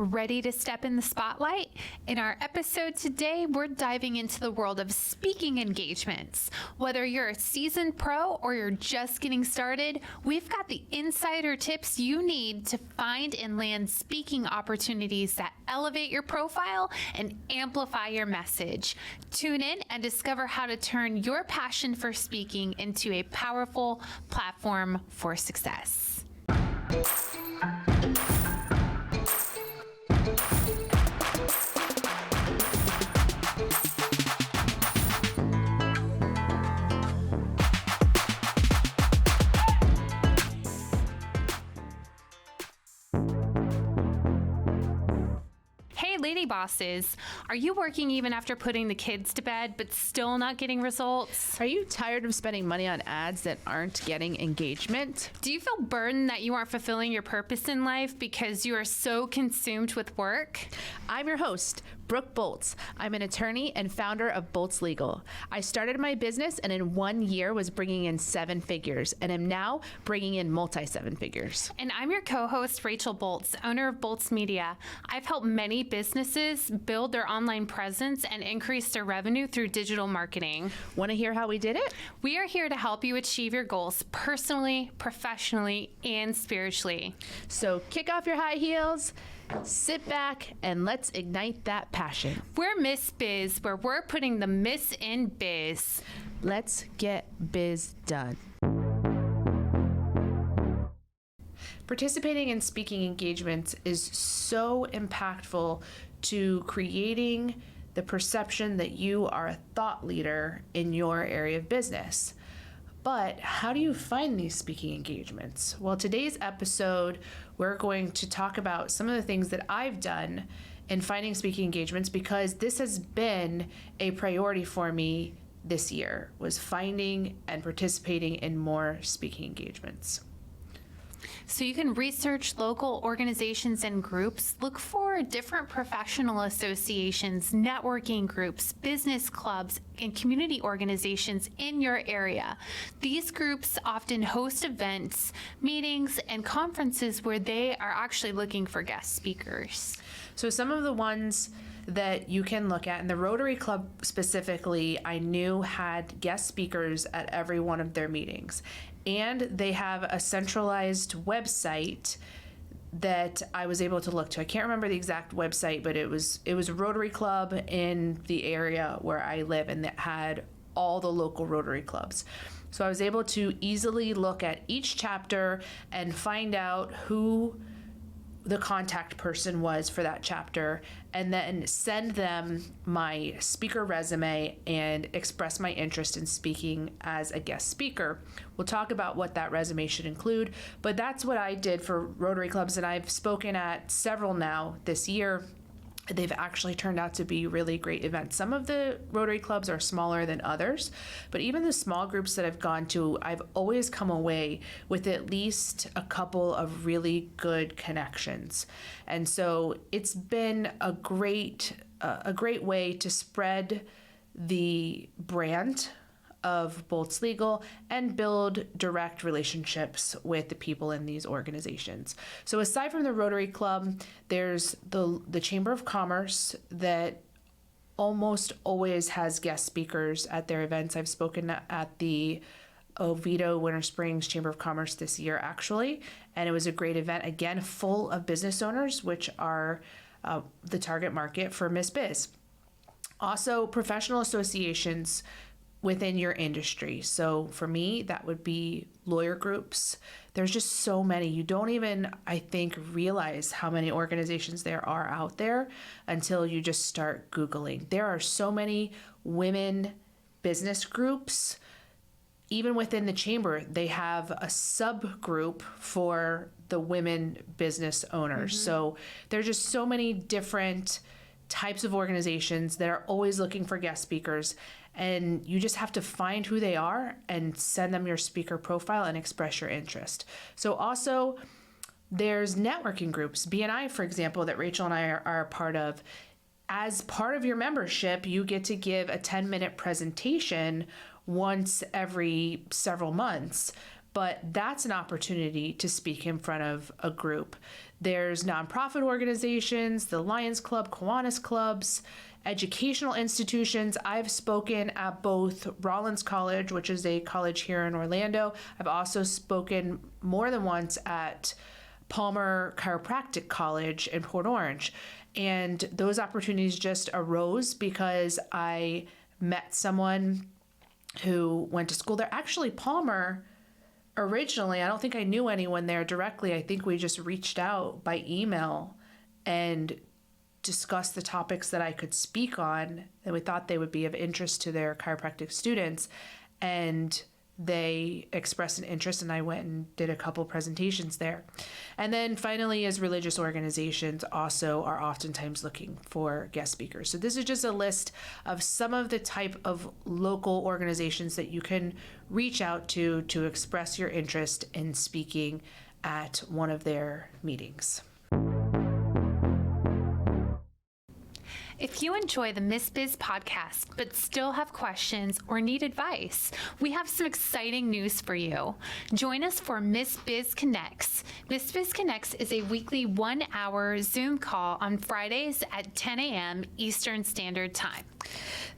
Ready to step in the spotlight? In our episode today, we're diving into the world of speaking engagements. Whether you're a seasoned pro or you're just getting started, we've got the insider tips you need to find and land speaking opportunities that elevate your profile and amplify your message. Tune in and discover how to turn your passion for speaking into a powerful platform for success. Lady bosses, are you working even after putting the kids to bed but still not getting results? Are you tired of spending money on ads that aren't getting engagement? Do you feel burdened that you aren't fulfilling your purpose in life because you are so consumed with work? I'm your host, Brooke Boltz. I'm an attorney and founder of Boltz Legal. I started my business and in 1 year was bringing in 7 figures and am now bringing in multi-7 figures. And I'm your co-host, Rachel Boltz, owner of Boltz Media. I've helped many businesses build their online presence and increase their revenue through digital marketing. Want to hear how we did it? We are here to help you achieve your goals personally, professionally, and spiritually. So kick off your high heels, sit back, and let's ignite that passion. We're Miss Biz, where we're putting the Miss in biz. Let's get biz done. Participating in speaking engagements is so impactful to creating the perception that you are a thought leader in your area of business. But how do you find these speaking engagements? Well, today's episode, we're going to talk about some of the things that I've done in finding speaking engagements, because this has been a priority for me this year, was finding and participating in more speaking engagements. So you can research local organizations and groups, look for different professional associations, networking groups, business clubs, and community organizations in your area. These groups often host events, meetings, and conferences where they are actually looking for guest speakers. So some of the ones that you can look at, and the Rotary Club specifically, I knew had guest speakers at every one of their meetings. And they have a centralized website that I was able to look to. I can't remember the exact website, but it was a Rotary Club in the area where I live, and that had all the local Rotary clubs. So I was able to easily look at each chapter and find out who the contact person was for that chapter, and then send them my speaker resume and express my interest in speaking as a guest speaker. We'll talk about what that resume should include, but that's what I did for Rotary clubs, and I've spoken at several now this year. They've actually turned out to be really great events. Some of the Rotary clubs are smaller than others, but even the small groups that I've gone to, I've always come away with at least a couple of really good connections. And so it's been a great way to spread the brand of Boltz Legal and build direct relationships with the people in these organizations. So aside from the Rotary Club, there's the Chamber of Commerce that almost always has guest speakers at their events. I've spoken at the Oviedo Winter Springs Chamber of Commerce this year, actually, and it was a great event, again, full of business owners, which are the target market for Miss Biz. Also, professional associations within your industry. So for me, that would be lawyer groups. There's just so many. You don't even, I think, realize how many organizations there are out there until you just start Googling. There are so many women business groups. Even within the chamber, they have a subgroup for the women business owners. Mm-hmm. So there's just so many different types of organizations that are always looking for guest speakers. And you just have to find who they are and send them your speaker profile and express your interest. So also, there's networking groups. BNI, for example, that Rachel and I are a part of. As part of your membership, you get to give a 10-minute presentation once every several months. but that's an opportunity to speak in front of a group. There's nonprofit organizations, the Lions Club, Kiwanis clubs, educational institutions. I've spoken at both Rollins College, which is a college here in Orlando. I've also spoken more than once at Palmer Chiropractic College in Port Orange. And those opportunities just arose because I met someone who went to school there. Actually, Palmer, originally, I don't think I knew anyone there directly. I think we just reached out by email and discussed the topics that I could speak on, and we thought they would be of interest to their chiropractic students. And they expressed an interest, and I went and did a couple presentations there. And then finally, as religious organizations also are oftentimes looking for guest speakers. So this is just a list of some of the type of local organizations that you can reach out to express your interest in speaking at one of their meetings. If you enjoy the Miss Biz podcast but still have questions or need advice, we have some exciting news for you. Join us for Miss Biz Connects. Miss Biz Connects is a weekly 1-hour Zoom call on Fridays at 10 a.m. Eastern Standard Time.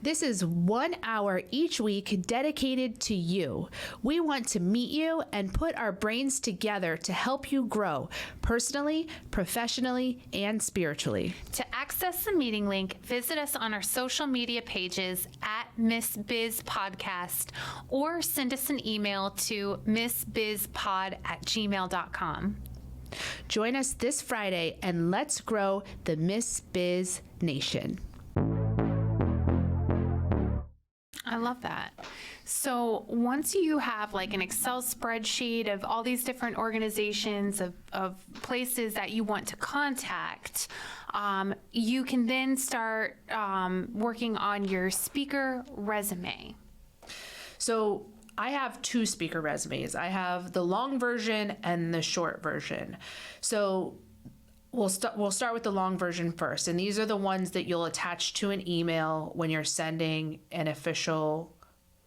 This is 1 hour each week dedicated to you. We want to meet you and put our brains together to help you grow personally, professionally, and spiritually. To access the meeting link, visit us on our social media pages at Miss Biz Podcast or send us an email to missbizpod@gmail.com. Join us this Friday and let's grow the Miss Biz Nation. I love that. So once you have like an Excel spreadsheet of all these different organizations, of places that you want to contact, you can then start working on your speaker resume. So I have 2 speaker resumes. I have the long version and the short version. So we'll start with the long version first. And these are the ones that you'll attach to an email when you're sending an official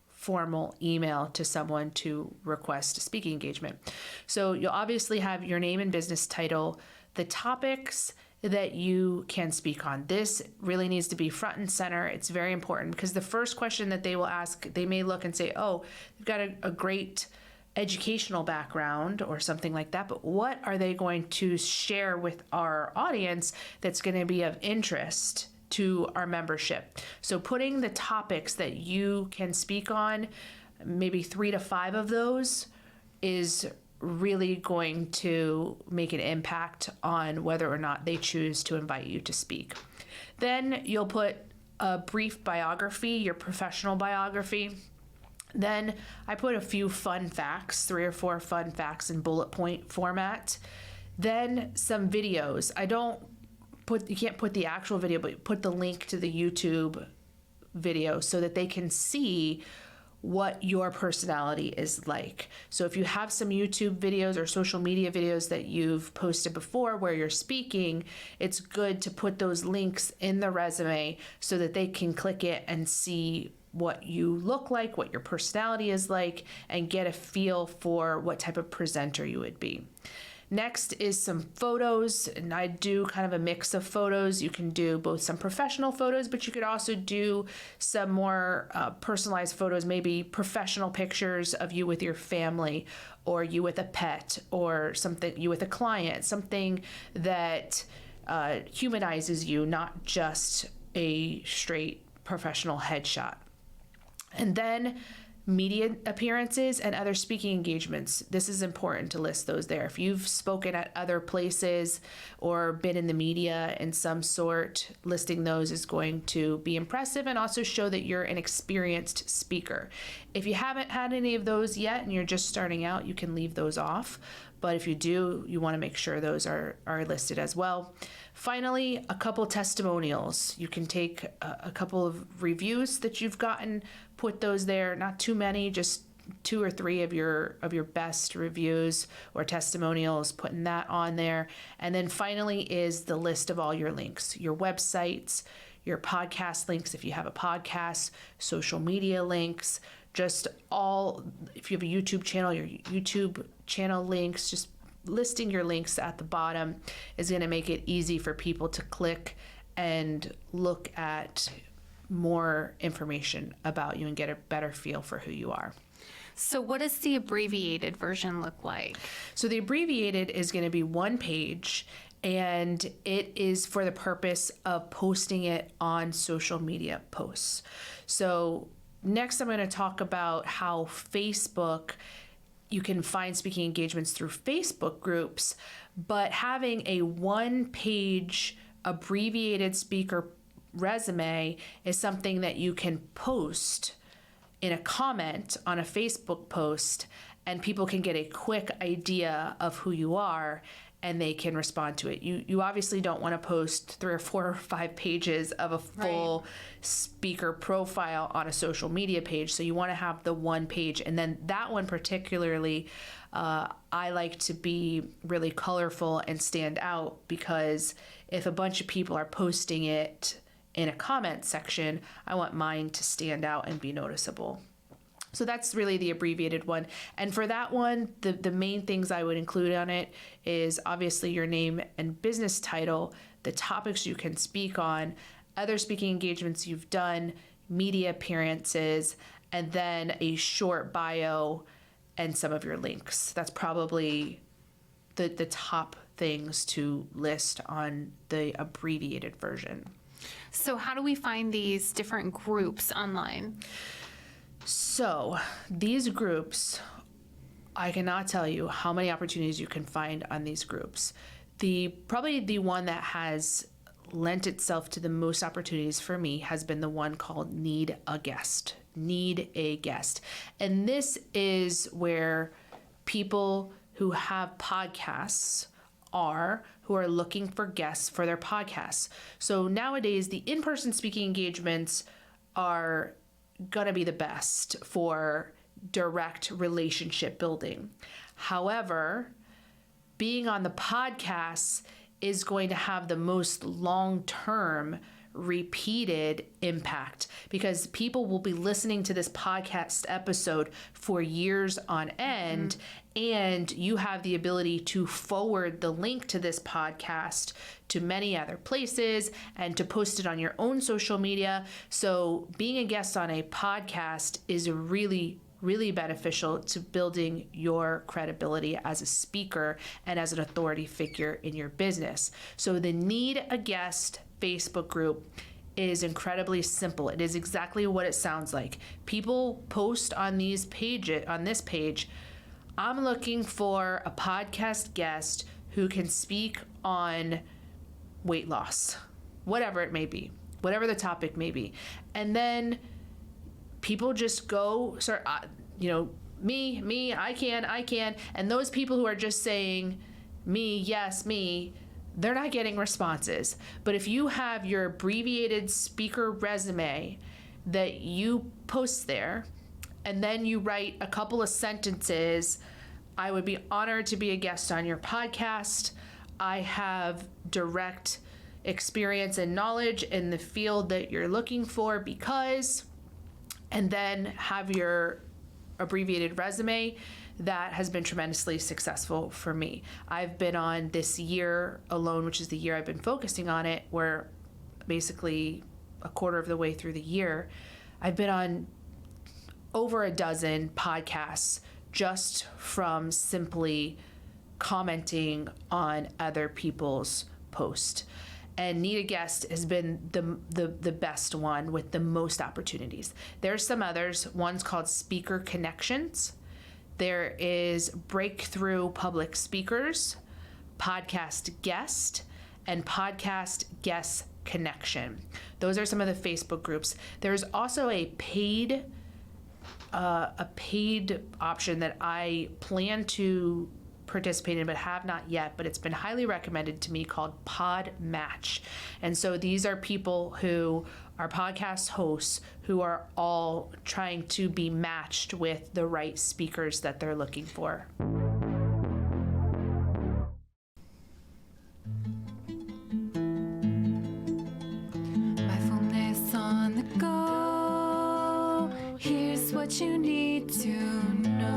formal email to someone to request a speaking engagement. So you'll obviously have your name and business title, the topics that you can speak on. This really needs to be front and center. It's very important because the first question that they will ask, they may look and say, oh, you've got a great educational background or something like that, but what are they going to share with our audience that's going to be of interest to our membership? So putting the topics that you can speak on, maybe 3 to 5 of those, is really going to make an impact on whether or not they choose to invite you to speak. Then you'll put a brief biography, your professional biography. Then I put a few fun facts, 3 or 4 fun facts in bullet point format. Then some videos. You can't put the actual video, but put the link to the YouTube video so that they can see what your personality is like. So if you have some YouTube videos or social media videos that you've posted before where you're speaking, it's good to put those links in the resume so that they can click it and see what you look like, what your personality is like, and get a feel for what type of presenter you would be. Next is some photos, and I do kind of a mix of photos. You can do both some professional photos, but you could also do some more personalized photos, maybe professional pictures of you with your family, or you with a pet, or something, you with a client, something that humanizes you, not just a straight professional headshot. And then media appearances and other speaking engagements. This is important to list those there. If you've spoken at other places or been in the media in some sort, listing those is going to be impressive and also show that you're an experienced speaker. If you haven't had any of those yet and you're just starting out, you can leave those off. But if you do, you want to make sure those are listed as well. Finally, a couple testimonials. You can take a couple of reviews that you've gotten, put those there, not too many, just 2 or 3 of your best reviews or testimonials, putting that on there. And then finally is the list of all your links, your websites, your podcast links if you have a podcast, social media links, just if you have a YouTube channel, your YouTube channel links, just listing your links at the bottom is going to make it easy for people to click and look at more information about you and get a better feel for who you are. So what does the abbreviated version look like? So the abbreviated is going to be one page, and it is for the purpose of posting it on social media posts. So next I'm going to talk about how you can find speaking engagements through Facebook groups, but having a one-page abbreviated speaker resume is something that you can post in a comment on a Facebook post, and people can get a quick idea of who you are and they can respond to it. You obviously don't want to post 3 or 4 or 5 pages of a full speaker profile on a social media page. So you want to have the one page, and then that one particularly, I like to be really colorful and stand out, because if a bunch of people are posting it in a comment section, I want mine to stand out and be noticeable. So that's really the abbreviated one. And for that one, the main things I would include on it is obviously your name and business title, the topics you can speak on, other speaking engagements you've done, media appearances, and then a short bio and some of your links. That's probably the top things to list on the abbreviated version. So how do we find these different groups online? So these groups, I cannot tell you how many opportunities you can find on these groups. Probably the one that has lent itself to the most opportunities for me has been the one called Need a Guest. Need a Guest. And this is where people who have podcasts who are looking for guests for their podcasts. So nowadays, the in-person speaking engagements are going to be the best for direct relationship building. However, being on the podcast is going to have the most long-term repeated impact, because people will be listening to this podcast episode for years on end, and you have the ability to forward the link to this podcast to many other places and to post it on your own social media. So being a guest on a podcast is really beneficial to building your credibility as a speaker and as an authority figure in your business. So the Need a Guest Facebook group is incredibly simple. It is exactly what it sounds like. People post on this page, I'm looking for a podcast guest who can speak on weight loss, whatever it may be, whatever the topic may be. And then people just go, me, I can. And those people who are just saying me, yes, me, they're not getting responses. But if you have your abbreviated speaker resume that you post there, and then you write a couple of sentences, I would be honored to be a guest on your podcast. I have direct experience and knowledge in the field that you're looking for because, and then have your abbreviated resume. That has been tremendously successful for me. I've been on this year alone, which is the year I've been focusing on it, where basically a quarter of the way through the year, I've been on over a dozen podcasts just from simply commenting on other people's posts. And Need a Guest has been the best one with the most opportunities. There's some others. One's called Speaker Connections. There is Breakthrough Public Speakers, Podcast Guest, and Podcast Guest Connection. Those are some of the Facebook groups. There's also a paid option that I plan to participate in but have not yet, but it's been highly recommended to me, called Pod Match. And so these are people who are podcast hosts who are all trying to be matched with the right speakers that they're looking for. Mindfulness on the go. Here's what what you need to know.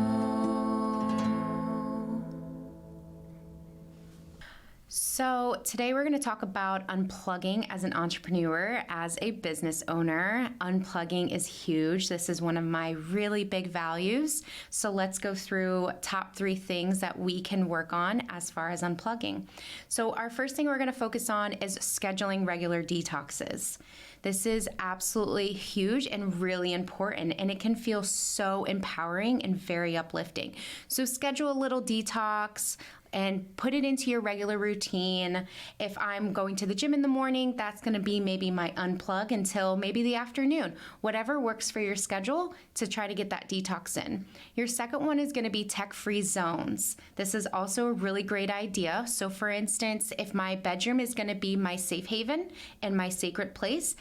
So today we're going to talk about unplugging as an entrepreneur, as a business owner. Unplugging is huge. This is one of my really big values. So let's go through top 3 things that we can work on as far as unplugging. So our first thing we're going to focus on is scheduling regular detoxes. This is absolutely huge and really important, and it can feel so empowering and very uplifting. So schedule a little detox and put it into your regular routine. If I'm going to the gym in the morning, that's going to be maybe my unplug until maybe the afternoon. Whatever works for your schedule to try to get that detox in. Your second one is going to be tech-free zones. This is also a really great idea. So for instance, if my bedroom is going to be my safe haven and my sacred place,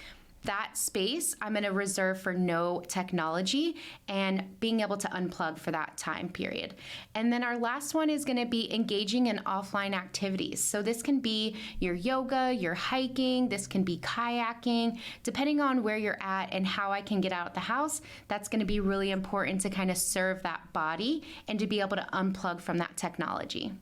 that space I'm going to reserve for no technology and being able to unplug for that time period. And then our last one is going to be engaging in offline activities. So this can be your yoga, your hiking, this can be kayaking, depending on where you're at and how I can get out of the house. That's going to be really important to kind of serve that body and to be able to unplug from that technology.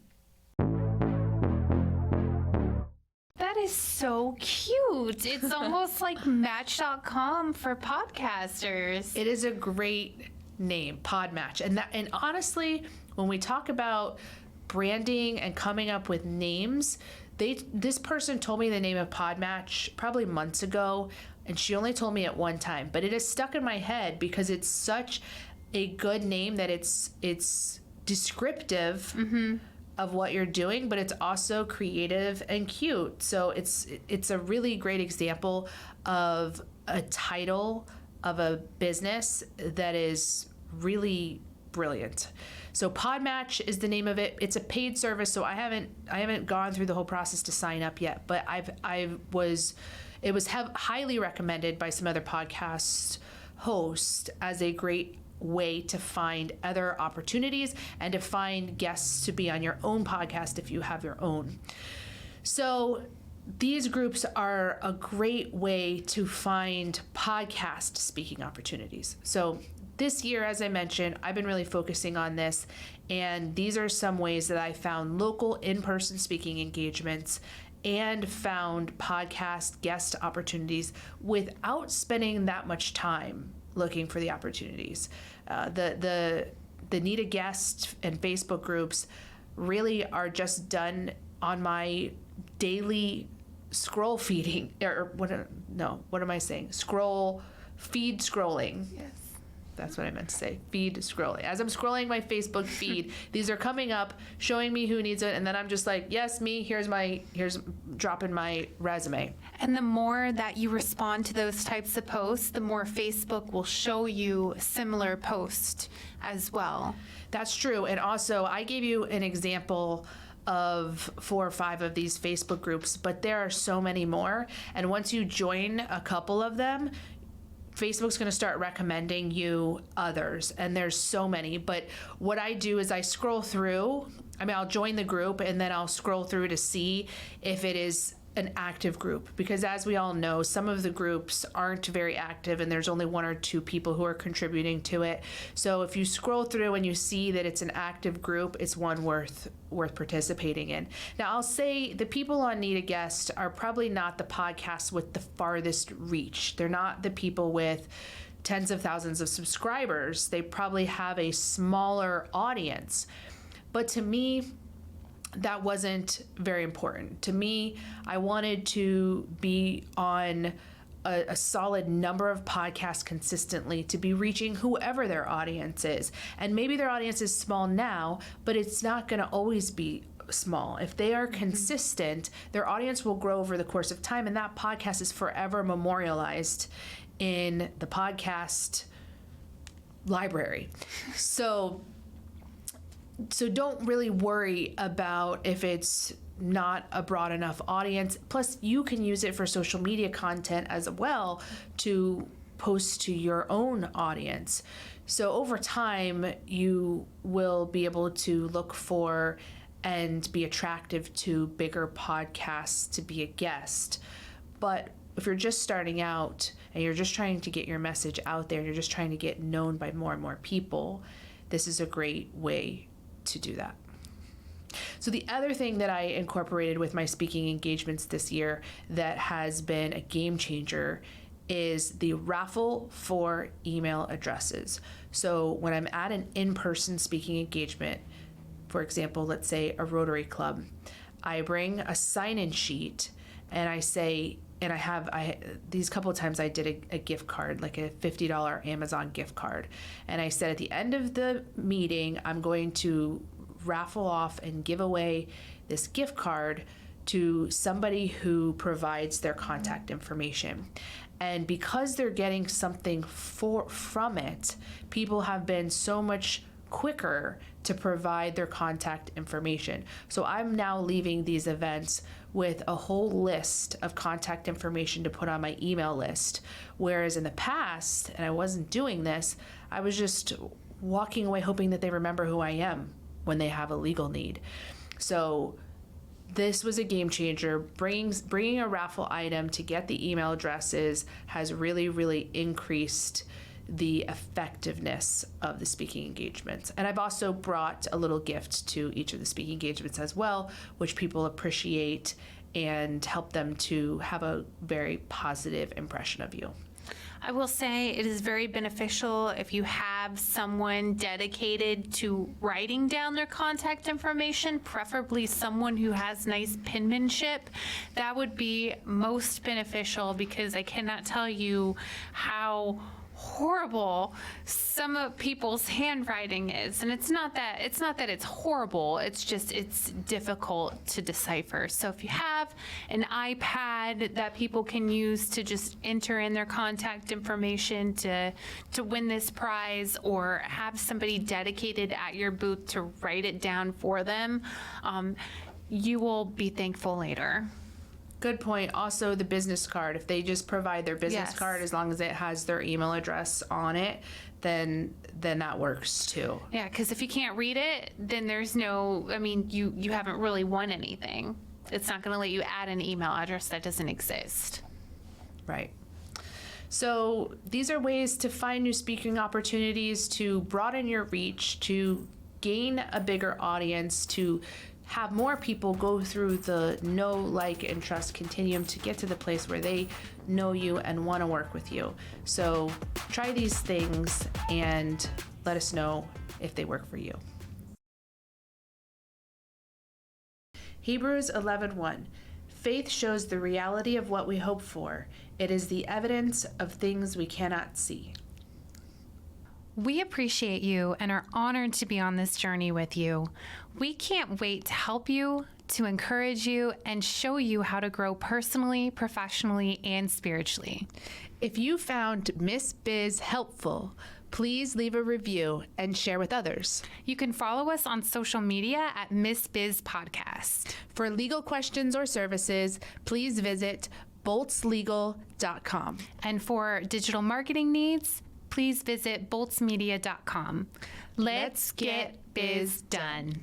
That is so cute. It's almost like Match.com for podcasters. It is a great name, Podmatch. And honestly, when we talk about branding and coming up with names, this person told me the name of Podmatch probably months ago, and she only told me at one time. But it is stuck in my head because it's such a good name that it's descriptive of what you're doing, but it's also creative and cute. So it's a really great example of a title of a business that is really brilliant. So Podmatch is the name of it. It's a paid service, so I haven't gone through the whole process to sign up yet, but it was highly recommended by some other podcast hosts as a great way to find other opportunities and to find guests to be on your own podcast if you have your own. So these groups are a great way to find podcast speaking opportunities. So this year, as I mentioned, I've been really focusing on this, and these are some ways that I found local in-person speaking engagements and found podcast guest opportunities without spending that much time looking for the opportunities. The Need a Guest and Facebook groups really are just done on my daily scroll feeding, what am I saying? Feed scrolling. Yes. That's what I meant to say. Feed scrolling. As I'm scrolling my Facebook feed, these are coming up, showing me who needs it, and then I'm just like, yes, me, here's dropping my resume. And the more that you respond to those types of posts, the more Facebook will show you similar posts as well. That's true. And also, I gave you an example of 4 or 5 of these Facebook groups, but there are so many more. And once you join a couple of them, Facebook's going to start recommending you others, and there's so many. But what I do is I scroll through. I'll join the group, and then I'll scroll through to see if it is an active group, because as we all know, some of the groups aren't very active and there's only 1 or 2 people who are contributing to it. So if you scroll through and you see that it's an active group, it's one worth participating in. Now, I'll say the people on Need a Guest are probably not the podcasts with the farthest reach. They're not the people with tens of thousands of subscribers. They probably have a smaller audience. But to me, that wasn't very important. To me, I wanted to be on a solid number of podcasts consistently to be reaching whoever their audience is. And maybe their audience is small now, but it's not going to always be small. If they are consistent, their audience will grow over the course of time, and that podcast is forever memorialized in the podcast library. So don't really worry about if it's not a broad enough audience. Plus, you can use it for social media content as well to post to your own audience. So over time, you will be able to look for and be attractive to bigger podcasts to be a guest. But if you're just starting out and you're just trying to get your message out there, and you're just trying to get known by more and more people, this is a great way to do that. So the other thing that I incorporated with my speaking engagements this year that has been a game changer is the raffle for email addresses. So when I'm at an in-person speaking engagement, for example, let's say a Rotary Club, I bring a sign-in sheet and I say, and these couple of times I did a gift card, like a $50 Amazon gift card. And I said at the end of the meeting, I'm going to raffle off and give away this gift card to somebody who provides their contact information. And because they're getting something from it, people have been so much quicker to provide their contact information. So I'm now leaving these events with a whole list of contact information to put on my email list. Whereas in the past, and I wasn't doing this, I was just walking away hoping that they remember who I am when they have a legal need. So this was a game changer. Bringing a raffle item to get the email addresses has really, really increased the effectiveness of the speaking engagements. And I've also brought a little gift to each of the speaking engagements as well, which people appreciate and help them to have a very positive impression of you. I will say it is very beneficial if you have someone dedicated to writing down their contact information, preferably someone who has nice penmanship. That would be most beneficial, because I cannot tell you how horrible some of people's handwriting is. And it's not that it's horrible, it's just it's difficult to decipher. So if you have an iPad that people can use to just enter in their contact information to win this prize, or have somebody dedicated at your booth to write it down for them, you will be thankful later. Good point. Also, the business card. If they just provide their business card, as long as it has their email address on it, then that works too. Yeah, because if you can't read it, then there's no, I mean, you haven't really won anything. It's not going to let you add an email address that doesn't exist. Right. So these are ways to find new speaking opportunities, to broaden your reach, to gain a bigger audience, to have more people go through the know, like, and trust continuum to get to the place where they know you and want to work with you. So try these things and let us know if they work for you. Hebrews 11:1. Faith shows the reality of what we hope for. It is the evidence of things we cannot see. We appreciate you and are honored to be on this journey with you. We can't wait to help you, to encourage you, and show you how to grow personally, professionally, and spiritually. If you found Miss Biz helpful, please leave a review and share with others. You can follow us on social media at Miss Biz Podcast. For legal questions or services, please visit boltzlegal.com. And for digital marketing needs, please visit boltzmedia.com. Let's get biz done.